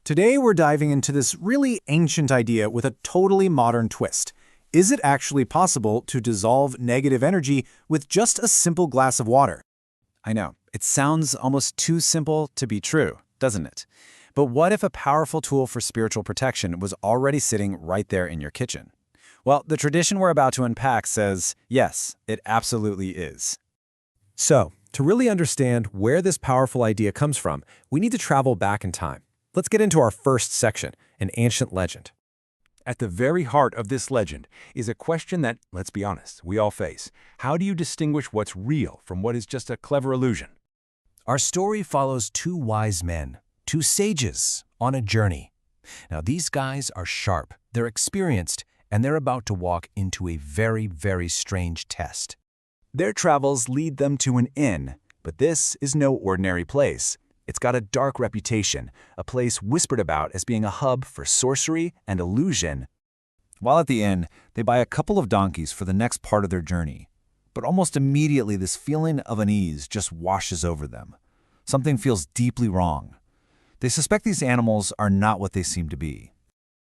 Today we're diving into this really ancient idea with a totally modern twist. Is it actually possible to dissolve negative energy with just a simple glass of water? I know, it sounds almost too simple to be true, doesn't it? But what if a powerful tool for spiritual protection was already sitting right there in your kitchen? Well, the tradition we're about to unpack says, yes, it absolutely is. So, to really understand where this powerful idea comes from, we need to travel back in time. Let's get into our first section, an ancient legend. At the very heart of this legend is a question that, let's be honest, we all face. How do you distinguish what's real from what is just a clever illusion? Our story follows two wise men, two sages, on a journey. Now, these guys are sharp, they're experienced, and they're about to walk into a very, very strange test. Their travels lead them to an inn, but this is no ordinary place. It's got a dark reputation, a place whispered about as being a hub for sorcery and illusion. While at the inn, they buy a couple of donkeys for the next part of their journey. But almost immediately, this feeling of unease just washes over them. Something feels deeply wrong. They suspect these animals are not what they seem to be.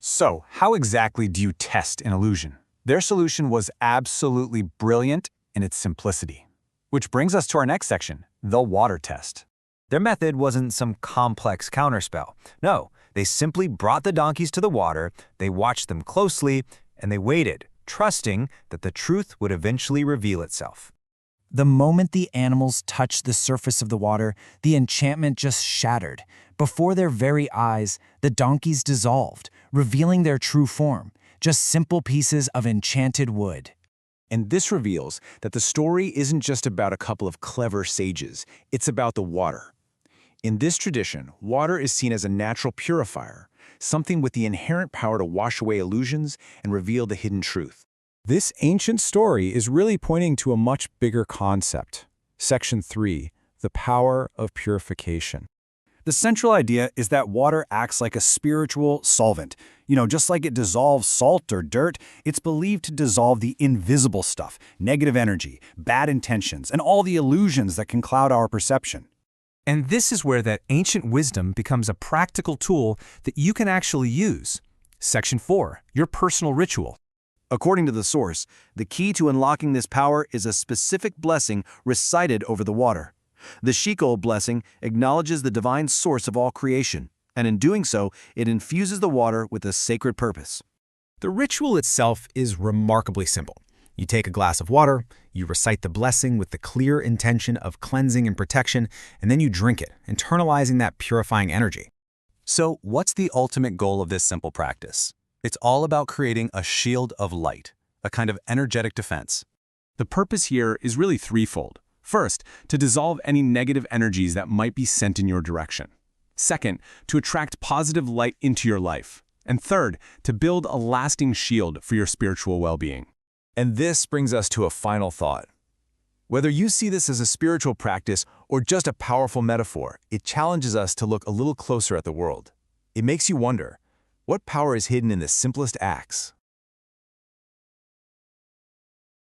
So, how exactly do you test an illusion? Their solution was absolutely brilliant in its simplicity. Which brings us to our next section, the water test. Their method wasn't some complex counterspell. No, they simply brought the donkeys to the water, they watched them closely, and they waited, trusting that the truth would eventually reveal itself. The moment the animals touched the surface of the water, the enchantment just shattered. Before their very eyes, the donkeys dissolved, revealing their true form, just simple pieces of enchanted wood. And this reveals that the story isn't just about a couple of clever sages, it's about the water. In this tradition, water is seen as a natural purifier, something with the inherent power to wash away illusions and reveal the hidden truth. This ancient story is really pointing to a much bigger concept. Section 3, the power of purification. The central idea is that water acts like a spiritual solvent. Just like it dissolves salt or dirt, it's believed to dissolve the invisible stuff, negative energy, bad intentions, and all the illusions that can cloud our perception. And this is where that ancient wisdom becomes a practical tool that you can actually use. Section 4, your personal ritual. According to the source, the key to unlocking this power is a specific blessing recited over the water. The Sheakol blessing acknowledges the divine source of all creation, and in doing so, it infuses the water with a sacred purpose. The ritual itself is remarkably simple. You take a glass of water, you recite the blessing with the clear intention of cleansing and protection, and then you drink it, internalizing that purifying energy. So, what's the ultimate goal of this simple practice? It's all about creating a shield of light, a kind of energetic defense. The purpose here is really threefold. First, to dissolve any negative energies that might be sent in your direction. Second, to attract positive light into your life. And third, to build a lasting shield for your spiritual well-being. And this brings us to a final thought. Whether you see this as a spiritual practice or just a powerful metaphor, it challenges us to look a little closer at the world. It makes you wonder, what power is hidden in the simplest acts?